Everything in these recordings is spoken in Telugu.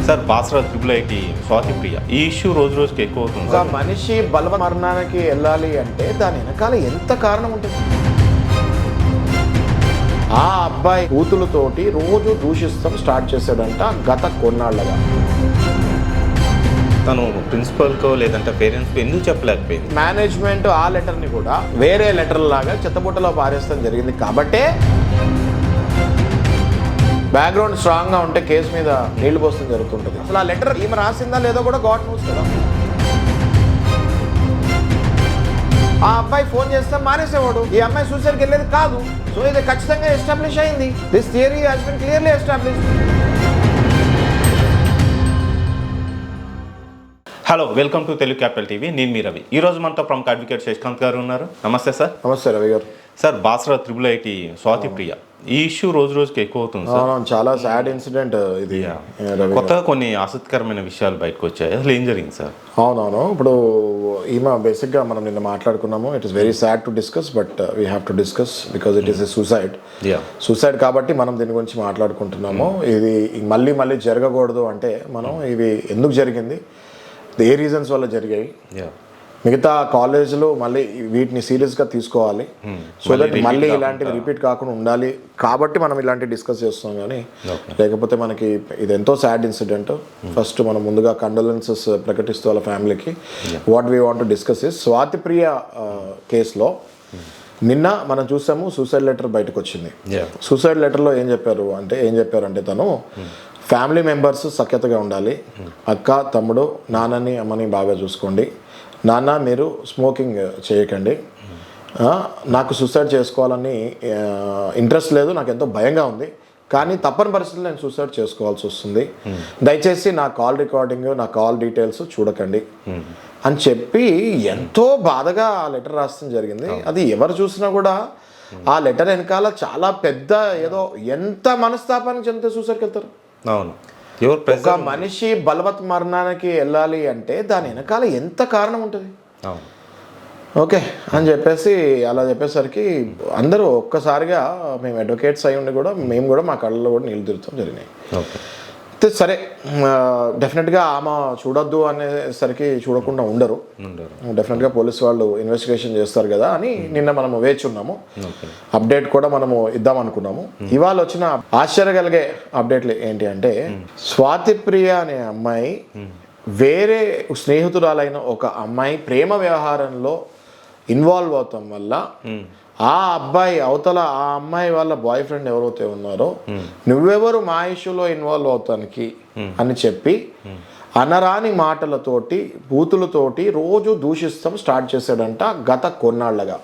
Sir Basara triple IT Swathi Priya ఈ ఇష్యూ రోజు రోజుకి ఎక్కువ అవుతుంది. ఒక మనిషి బలవ మరణానికి వెళ్ళాలి అంటే దాని వెనకాల ఎంత కారణం ఉంటుంది? ఆ అబ్బాయి కూతులతోటి రోజు దూషిస్తాం స్టార్ట్ చేశాడంట గత కొన్నాళ్ళగా. తను ప్రిన్సిపల్కో లేదంటే పేరెంట్స్కో ఎందుకు చెప్పలేకపోయింది? మేనేజ్మెంట్ ఆ లెటర్ని కూడా వేరే లెటర్ లాగా చెత్తబుట్టలో పారేస్తాం జరిగింది కాబట్టే బ్యాక్గ్రౌండ్ స్ట్రాంగ్గా ఉంటే కేసు మీద నీళ్లు పోస్తాం జరుగుతుంటుంది. అసలు ఆ లెటర్ ఈమె రాసిందా లేదో కూడా గాడ్ నోస్ కదా. ఆ అబ్బాయి ఫోన్ చేస్తే మానేసేవాడు, ఈ అమ్మాయి సూసైడ్కి వెళ్ళేది కాదు. సో ఇది ఖచ్చితంగా ఎస్టాబ్లిష్ అయింది. This theory has been clearly establish. Hello, welcome to Telugu capital TV. నేను మీ రవి. ఈ రోజు మనతో ప్రముఖ అడ్వకేట్ శశికాంత్ గారు ఉన్నారు. నమస్తే సార్. నమస్తే రవి గారు. Sir Basara triple IT Swathi Priya ఈ ఇష్యూ రోజు రోజుకి ఎక్కువ అవుతుంది సార్. చాలా సాడ్ ఇన్సిడెంట్ ఇది. కొత్తగా కొన్ని ఆసక్తికరమైన విషయాలు బయటకు వచ్చాయి. అసలు ఏం జరిగింది సార్? అవునవును, ఇప్పుడు ఈమె బేసిక్గా మనం నిన్న మాట్లాడుకున్నాము. It is very sad to discuss, but we have to discuss because it is a suicide కాబట్టి మనం దీని గురించి మాట్లాడుకుంటున్నాము. ఇది మళ్ళీ మళ్ళీ జరగకూడదు అంటే మనం ఇవి ఎందుకు జరిగింది, ఏ రీజన్స్ వల్ల జరిగాయి, మిగతా కాలేజీలు మళ్ళీ వీటిని సీరియస్గా తీసుకోవాలి, సో దట్ మళ్ళీ ఇలాంటివి రిపీట్ కాకుండా ఉండాలి కాబట్టి మనం ఇలాంటివి డిస్కస్ చేస్తాం. కానీ లేకపోతే మనకి ఇది ఎంతో సాడ్ ఇన్సిడెంట్. ఫస్ట్ మనం ముందుగా కండోలెన్సెస్ ప్రకటిస్తూ వాళ్ళ ఫ్యామిలీకి. What we want to discuss is Swathi Priya కేసులో నిన్న మనం చూసాము సూసైడ్ లెటర్ బయటకు వచ్చింది. సూసైడ్ లెటర్లో ఏం చెప్పారంటే తను ఫ్యామిలీ మెంబర్స్ సఖ్యతగా ఉండాలి, అక్క తమ్ముడు నాన్నని అమ్మని బాగా చూసుకోండి, నాన్న మీరు స్మోకింగ్ చేయకండి, నాకు సూసైడ్ చేసుకోవాలని ఇంట్రెస్ట్ లేదు, నాకు ఎంతో భయంగా ఉంది, కానీ తప్పని పరిస్థితుల్లో నేను సూసైడ్ చేసుకోవాల్సి వస్తుంది, దయచేసి నా కాల్ రికార్డింగ్ నా కాల్ డీటెయిల్స్ చూడకండి అని చెప్పి ఎంతో బాధగా ఆ లెటర్ రాయడం జరిగింది. అది ఎవరు చూసినా కూడా ఆ లెటర్ వెనకాల చాలా పెద్ద ఏదో ఎంత మనస్తాపానికి చెందితే సూసైడ్కి వెళ్తారు. అవును, ఒక మనిషి బలవత్ మరణానికి వెళ్ళాలి అంటే దాని వెనకాల ఎంత కారణం ఉంటుంది. ఓకే అని చెప్పేసి అలా చెప్పేసరికి అందరూ ఒక్కసారిగా మేము అడ్వకేట్స్ అయి ఉండి కూడా మేము కూడా మా కళ్ళలో కూడా నీళ్ళు తిరుగుతాం జరిగినాయి. సరే, డెఫినెట్గా ఆమె చూడొద్దు అనేసరికి చూడకుండా ఉండరు. డెఫినెట్గా పోలీసు వాళ్ళు ఇన్వెస్టిగేషన్ చేస్తారు కదా అని నిన్న మనము వేచి ఉన్నాము. అప్డేట్ కూడా మనము ఇద్దాం అనుకున్నాము. ఇవాళ వచ్చిన ఆశ్చర్యగలిగే అప్డేట్లు ఏంటి అంటే స్వాతి ప్రియ అనే అమ్మాయి వేరే స్నేహితురాలైన ఒక అమ్మాయి ప్రేమ వ్యవహారంలో ఇన్వాల్వ్ అవటం వల్ల ఆ అబ్బాయి అవతల ఆ అమ్మాయి వాళ్ళ బాయ్ ఫ్రెండ్ ఎవరైతే ఉన్నారో నువ్వెవరు మా ఇష్యూలో ఇన్వాల్వ్ అవుతానికి అని చెప్పి అనరాని మాటలతోటి బూతులతోటి రోజు దూషిస్తాం స్టార్ట్ చేశాడంట గత కొన్నాళ్ళగా.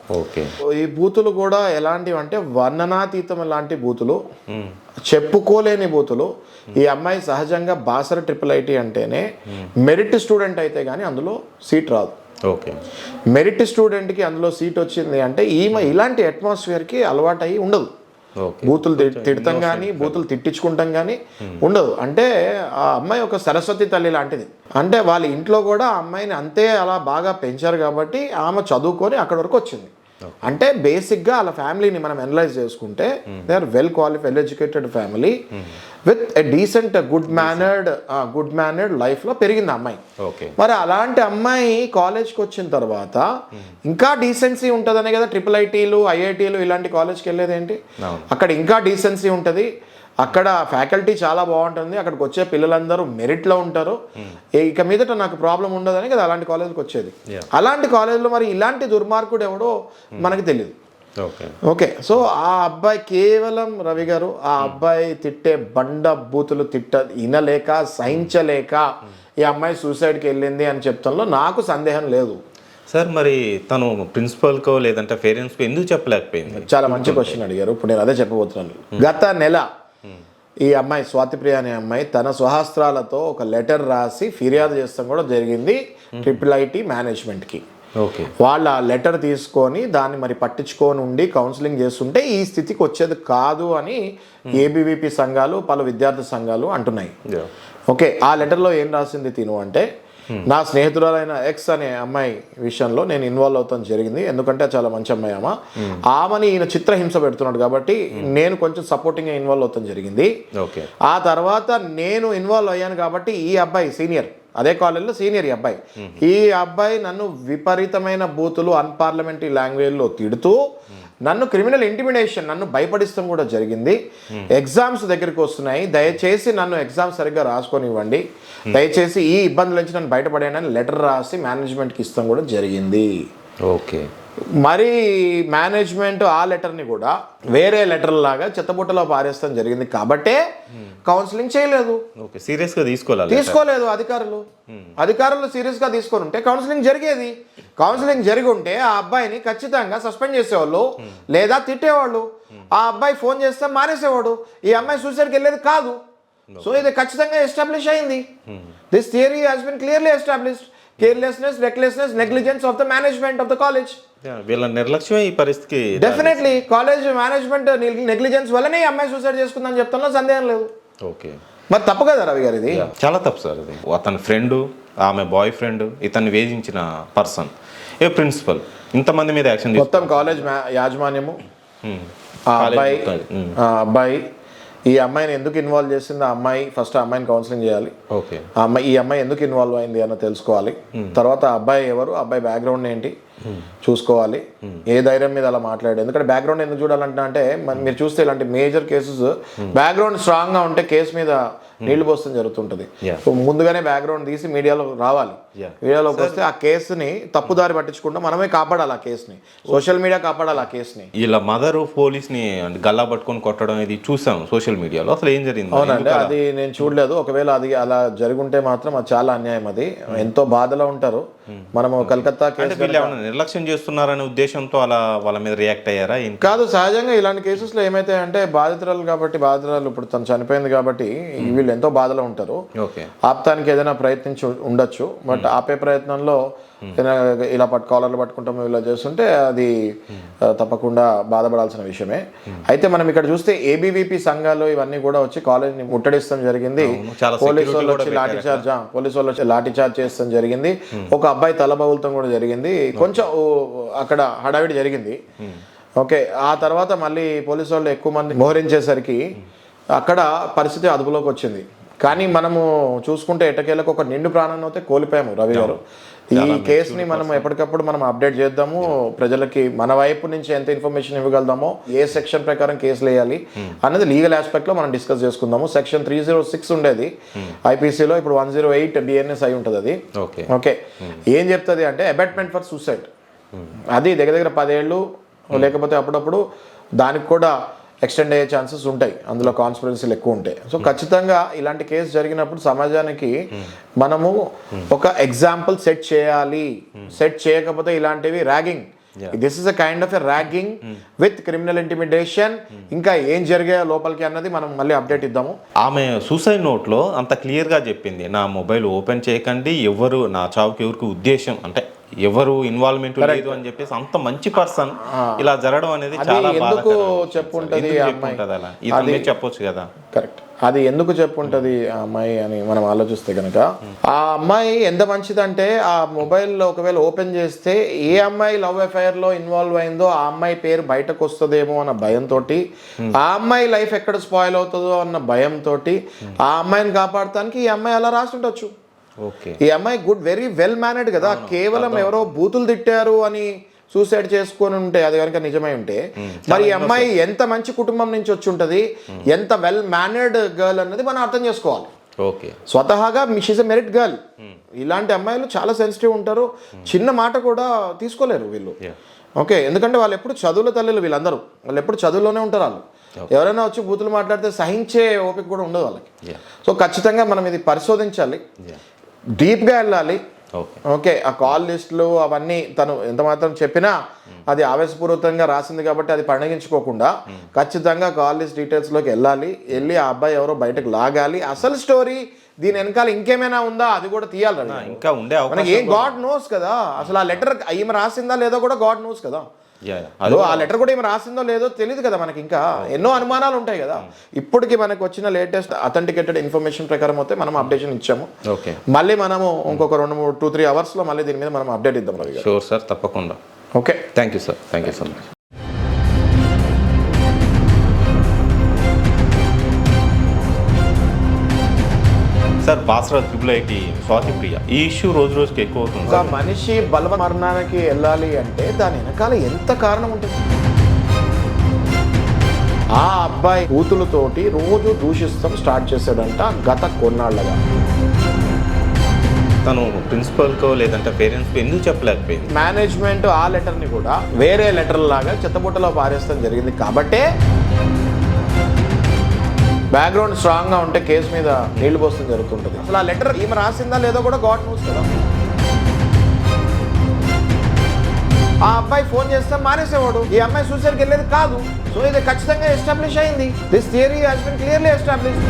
ఈ బూతులు కూడా ఎలాంటివి అంటే వర్ణనాతీతం లాంటి బూతులు, చెప్పుకోలేని బూతులు. ఈ అమ్మాయి సహజంగా బాసర ట్రిపుల్ ఐటీ అంటేనే మెరిట్ స్టూడెంట్ అయితే కానీ అందులో సీట్ రాదు. మెరిట్ స్టూడెంట్కి అందులో సీట్ వచ్చింది అంటే ఈమె ఇలాంటి అట్మాస్ఫియర్కి అలవాటు అయ్యి ఉండదు. బూతులు తిడతాం కానీ బూతులు తిట్టించుకుంటాం కానీ ఉండదు. అంటే ఆ అమ్మాయి ఒక సరస్వతి తల్లి లాంటిది. అంటే వాళ్ళ ఇంట్లో కూడా ఆ అమ్మాయిని అంతే అలా బాగా పెంచారు కాబట్టి ఆమె చదువుకొని అక్కడి వరకు వచ్చింది. అంటే బేసిక్గా వాళ్ళ ఫ్యామిలీని మనం అనలైజ్ చేసుకుంటే they are well educated family with a decent good mannered లైఫ్లో పెరిగింది అమ్మాయి. మరి అలాంటి అమ్మాయి కాలేజ్కి వచ్చిన తర్వాత ఇంకా డీసెన్సీ ఉంటుందనే కదా ట్రిపుల్ ఐటీలు ఐఐటీలు ఇలాంటి కాలేజ్కి వెళ్ళేది ఏంటి. అక్కడ ఇంకా డీసెన్సీ ఉంటుంది, అక్కడ ఫ్యాకల్టీ చాలా బాగుంటుంది, అక్కడికి వచ్చే పిల్లలందరూ మెరిట్లో ఉంటారు, ఇక మీదట నాకు ప్రాబ్లం ఉండదని కదా అలాంటి కాలేజ్కి వచ్చేది. అలాంటి కాలేజ్లో మరి ఇలాంటి దుర్మార్గుడు ఎవడో మనకి తెలియదు. ఓకే, సో ఆ అబ్బాయి కేవలం రవి గారు ఆ అబ్బాయి తిట్టే బండ బూతులు వినలేక సహించలేక ఈ అమ్మాయి సూసైడ్కి వెళ్ళింది అని చెప్తాంలో నాకు సందేహం లేదు. సార్ మరి తను ప్రిన్సిపల్కో లేదంటే పేరెంట్స్కో ఎందుకు చెప్పలేకపోయింది? చాలా మంచి క్వశ్చన్ అడిగారు. ఇప్పుడు నేను అదే చెప్పబోతున్నాను. గత నెల ఈ అమ్మాయి స్వాతి ప్రియ అనే అమ్మాయి తన స్వహస్త్రాలతో ఒక లెటర్ రాసి ఫిర్యాదు చేస్తాం కూడా జరిగింది ట్రిపుల్ ఐటీ మేనేజ్మెంట్కి. వాళ్ళ లెటర్ తీసుకొని దాన్ని మరి పట్టించుకొని ఉండి కౌన్సిలింగ్ చేస్తుంటే ఈ స్థితికి వచ్చేది కాదు అని ఏబీవీపీ సంఘాలు పలు విద్యార్థి సంఘాలు అంటున్నాయి. ఓకే, ఆ లెటర్లో ఏం రాసింది తిను అంటే నా స్నేహితురాలైన ఎక్స్ అనే అమ్మాయి విషయంలో నేను ఇన్వాల్వ్ అవుతాం జరిగింది. ఎందుకంటే చాలా మంచి అమ్మాయి ఆమెని ఈయన చిత్రహింస పెడుతున్నాడు కాబట్టి నేను కొంచెం సపోర్టింగ్గా ఇన్వాల్వ్ అవుతాం జరిగింది. ఆ తర్వాత నేను ఇన్వాల్వ్ అయ్యాను కాబట్టి ఈ అబ్బాయి సీనియర్, అదే కాలేజీలో సీనియర్ ఈ అబ్బాయి నన్ను విపరీతమైన బూతులు అన్పార్లమెంటరీ లాంగ్వేజ్లో తిడుతూ నన్ను క్రిమినల్ ఇంటిమిడేషన్, నన్ను భయపడిస్తాం కూడా జరిగింది. ఎగ్జామ్స్ దగ్గరికి వస్తున్నాయి, దయచేసి నన్ను ఎగ్జామ్స్ సరిగ్గా రాసుకొని ఇవ్వండి, దయచేసి ఈ ఇబ్బందుల నుంచి నన్ను బయటపడేయని లెటర్ రాసి మేనేజ్మెంట్కి ఇస్తాం కూడా జరిగింది. మరి మేనేజ్మెంట్ ఆ లెటర్ని కూడా వేరే లెటర్ లాగా చెత్తబుట్టలో పారేస్తాం జరిగింది కాబట్టే కౌన్సిలింగ్ చేయలేదు. సీరియస్గా తీసుకోలేదు అధికారులు సీరియస్గా తీసుకొని ఉంటే కౌన్సిలింగ్ జరిగేది. కౌన్సిలింగ్ జరిగి ఉంటే ఆ అబ్బాయిని ఖచ్చితంగా సస్పెండ్ చేసేవాళ్ళు లేదా తిట్టేవాళ్ళు. ఆ అబ్బాయి ఫోన్ చేస్తే మానేసేవాడు. ఈ అమ్మాయి సూసైడ్కి వెళ్ళేది కాదు. సో ఇది ఖచ్చితంగా ఎస్టాబ్లిష్ అయింది. This theory has been clearly established. Carelessness, recklessness, negligence of the management of the college. వీళ్ళ నిర్లక్ష్యం ఈ పరిస్థితికి డెఫినెట్లీ కాలేజ్ మేనేజ్మెంట్ నెగ్లిజెన్స్ వల్లనే ఈ అమ్మాయి సూసైడ్ చేసుకుందని చెప్తున్నా సందేహం లేదు. మరి తప్పు కదా రవి గారు, ఇది చాలా తప్పు సార్. ఇది అతని ఫ్రెండ్, ఆమె బాయ్ ఫ్రెండ్, ఇతన్ని వేధించిన పర్సన్, ఏ ప్రిన్సిపల్, ఇంతమంది మీద యాక్షన్ మొత్తం కాలేజ్ యాజమాన్యము, ఆ అబ్బాయి ఈ అమ్మాయిని ఎందుకు ఇన్వాల్వ్ చేసింది, ఆ అమ్మాయి ఫస్ట్ ఆ అమ్మాయిని కౌన్సిలింగ్ చేయాలి. ఈ అమ్మాయి ఎందుకు ఇన్వాల్వ్ అయింది అన్న తెలుసుకోవాలి. తర్వాత ఆ అబ్బాయి ఎవరు, అబ్బాయి బ్యాక్గ్రౌండ్ ఏంటి చూసుకోవాలి. ఏ ధైర్యం మీద అలా మాట్లాడాడు. ఎందుకంటే బ్యాక్గ్రౌండ్ ఎందుకు చూడాలంటే మీరు చూస్తే ఇలాంటి మేజర్ కేసెస్ బ్యాక్గ్రౌండ్ స్ట్రాంగ్గా ఉంటే కేసు మీద నీళ్లు పోస్తాం జరుగుతుంటుంది. సో ముందుగానే బ్యాక్గ్రౌండ్ తీసి మీడియాలో రావాలి. మీడియాలోకి వస్తే ఆ కేసుని తప్పుదారి పట్టించకుండా మనమే కాపాడాలి, ఆ కేసుని సోషల్ మీడియా కాపాడాలి ఆ కేసుని. ఇలా మదర్ పోలీస్ని గల్లా పట్టుకొని కొట్టడం ఇది చూసాం సోషల్ మీడియాలో. అసలు ఏం జరిగింది? అవునండి, అది నేను చూడలేదు. ఒకవేళ అది అలా జరుగుంటే మాత్రం అది చాలా అన్యాయం. అది ఎంతో బాధలో ఉంటారు. మనము కలకత్తా నిర్లక్ష్యం చేస్తున్నారనే ఉద్దేశంతో అలా వాళ్ళ మీద రియాక్ట్ అయ్యారా? కాదు, సహజంగా ఇలాంటి కేసెస్లో ఏమైతే అంటే బాధితురాలు కాబట్టి, బాధితురాలు ఇప్పుడు తను చనిపోయింది కాబట్టి వీళ్ళు ఎంతో బాధలో ఉంటారు. ఆపటానికి ఏదైనా ప్రయత్నించి ఉండొచ్చు. బట్ ఆపే ప్రయత్నంలో ఇలా కాలర్లు పట్టుకుంటాము ఇలా చేస్తుంటే అది తప్పకుండా బాధపడాల్సిన విషయమే. అయితే మనం ఇక్కడ చూస్తే ఏబీవీపీ సంఘాలు ఇవన్నీ కూడా వచ్చి కాలేజ్ని ముట్టడిస్తాం జరిగింది. పోలీసు వాళ్ళు వచ్చి లాఠీ చార్జ్ చేస్తాం జరిగింది. ఒక అబ్బాయి తలబగులతం కూడా జరిగింది. కొంచెం అక్కడ హడావిడి జరిగింది. ఓకే, ఆ తర్వాత మళ్ళీ పోలీసు వాళ్ళు ఎక్కువ మంది మోహరించేసరికి అక్కడ పరిస్థితి అదుపులోకి వచ్చింది. కానీ మనము చూసుకుంటే ఎట్టకేలకు ఒక నిండు ప్రాణాన్ని అయితే కోల్పోయాము రవి గారు. ఈ కేసుని మనం ఎప్పటికప్పుడు మనం అప్డేట్ చేద్దాము, ప్రజలకి మన వైపు నుంచి ఎంత ఇన్ఫర్మేషన్ ఇవ్వగలుగుతామో, ఏ సెక్షన్ ప్రకారం కేసులు వేయాలి అన్నది లీగల్ ఆస్పెక్ట్లో మనం డిస్కస్ చేసుకుందాము. సెక్షన్ 306 ఉండేది ఐపీసీలో, ఇప్పుడు 108 BNS అయి ఉంటుంది అది. ఓకే, ఏం చెప్తుంది అంటే అబెట్మెంట్ ఫర్ సూసైడ్, అది దగ్గర 10 ఏళ్ళు లేకపోతే అప్పుడప్పుడు దానికి కూడా ఎక్స్టెండ్ అయ్యే ఛాన్సెస్ ఉంటాయి, అందులో కాన్స్పిరెన్సీలు ఎక్కువ ఉంటాయి. సో ఖచ్చితంగా ఇలాంటి కేసు జరిగినప్పుడు సమాజానికి మనము ఒక ఎగ్జాంపుల్ సెట్ చేయాలి. సెట్ చేయకపోతే ఇలాంటివి ragging, this is a kind of a ragging with criminal intimidation, ఇంకా ఏం జరిగాయో లోపలికి అన్నది మనం మళ్ళీ అప్డేట్ ఇద్దాము. ఆమె సూసైడ్ నోట్లో అంత క్లియర్గా చెప్పింది, నా మొబైల్ ఓపెన్ చేయకండి, ఎవరు నా చావుకి ఎవరికి ఉద్దేశం అంటే ఎవరు ఇన్వాల్వ్మెంట్ లేదు అని చెప్పేసి అంత మంచి పర్సన్ ఇలా జరగడం అనేది చాలా ఎందుకు చెప్పుంటది చెప్పొచ్చు కదా. కరెక్ట్, అది ఎందుకు చెప్పుంటది ఆ అమ్మాయి అని మనం ఆలోచిస్తే కనుక, ఆ అమ్మాయి ఎంత మంచిదంటే ఆ మొబైల్లో ఒకవేళ ఓపెన్ చేస్తే ఏ అమ్మాయి లవ్ అఫైర్ లో ఇన్వాల్వ్ అయిందో ఆ అమ్మాయి పేరు బయటకు వస్తుందేమో అన్న భయంతో, ఆ అమ్మాయి లైఫ్ ఎక్కడ స్పాయిల్ అవుతుందో అన్న భయంతో ఆ అమ్మాయిని కాపాడటానికి ఈ అమ్మాయి అలా రాసుండొచ్చు. ఈ అమ్మాయి వెరీ వెల్ మేనర్డ్ కదా. కేవలం ఎవరో బూతులు తిట్టారు అని సూసైడ్ చేసుకొని ఉంటే అది కనుక నిజమై ఉంటే మరి ఈ అమ్మాయి ఎంత మంచి కుటుంబం నుంచి వచ్చి ఉంటుంది, ఎంత వెల్ మేనర్డ్ గర్ల్ అన్నది మనం అర్థం చేసుకోవాలి. స్వతహాగా షీస్ ఎ మెరిట్ గర్ల్. ఇలాంటి అమ్మాయిలు చాలా సెన్సిటివ్ ఉంటారు, చిన్న మాట కూడా తీసుకోలేరు వీళ్ళు. ఓకే, ఎందుకంటే వాళ్ళు ఎప్పుడు చదువుల తల్లులు, వీళ్ళందరూ వాళ్ళు ఎప్పుడు చదువులోనే ఉంటారు. వాళ్ళు ఎవరైనా వచ్చి బూతులు మాట్లాడితే సహించే ఓపిక కూడా ఉండదు వాళ్ళకి. సో ఖచ్చితంగా మనం ఇది పరిశోధించాలి, డీప్గా వెళ్ళాలి. ఓకే, ఆ కాల్ లిస్టులు అవన్నీ తను ఎంత మాత్రం చెప్పినా అది ఆవేశపూర్వకంగా రాసింది కాబట్టి అది పండగించుకోకుండా ఖచ్చితంగా కాల్ లిస్ట్ డీటెయిల్స్లోకి వెళ్ళి ఆ అబ్బాయి ఎవరో బయటకు లాగాలి. అసలు స్టోరీ దీని వెనకాల ఇంకేమైనా ఉందా అది కూడా తీయాలి. ఇంకా ఉండే మనకి ఏం గాడ్ నోస్ కదా, అసలు ఆ లెటర్ ఈమె రాసిందా లేదో కూడా గాడ్ నోస్ కదా. అదో ఆ లెటర్ కూడా ఏమి రాసిందో లేదో తెలియదు కదా మనకి, ఇంకా ఎన్నో అనుమానాలు ఉంటాయి కదా. ఇప్పటికి మనకు వచ్చిన లేటెస్ట్ అథెంటికేటెడ్ ఇన్ఫర్మేషన్ ప్రకారం అయితే మనం అప్డేషన్ ఇచ్చాము. ఓకే, మళ్ళీ మనము ఇంకొక 2-3 అవర్స్లో మళ్ళీ దీని మీద మనం అప్డేట్ ఇద్దాం రవి గారు. షూర్ సార్, తప్పకుండా. Okay, thank you sir, thank you so much. Sir Basara triple Swathi Priya ఈ ఇష్యూ రోజు రోజుకి ఎక్కువ అవుతుంది ఒక సార్. మనిషి బలవ మరణానికి వెళ్ళాలి అంటే దాని వెనకాల ఎంత కారణం ఉంటుంది. ఆ అబ్బాయి కూతులతోటి రోజు దూషిస్తాం స్టార్ట్ చేశాడంట గత కొన్నాళ్ళగా. తను ప్రిన్సిపల్కో లేదంటే పేరెంట్స్కో ఎందుకు చెప్పలేకపోయింది? మేనేజ్మెంట్ ఆ లెటర్ని కూడా వేరే లెటర్ లాగా చెత్తబుట్టలో పారేస్తాం జరిగింది కాబట్టే బ్యాక్గ్రౌండ్ స్ట్రాంగ్గా ఉంటే కేసు మీద నీళ్లు పోస్తుంది జరుగుతుంటుంది. అసలు ఆ లెటర్ ఈమె రాసిందా లేదో కూడా గాడ్ న్యూస్ కదా. ఆ అబ్బాయి ఫోన్ చేస్తే మానేసేవాడు, ఈ అమ్మాయి సూసైడ్కి వెళ్ళేది కాదు. సో ఇది ఖచ్చితంగా ఎస్టాబ్లిష్ అయింది. This theory has been clearly established.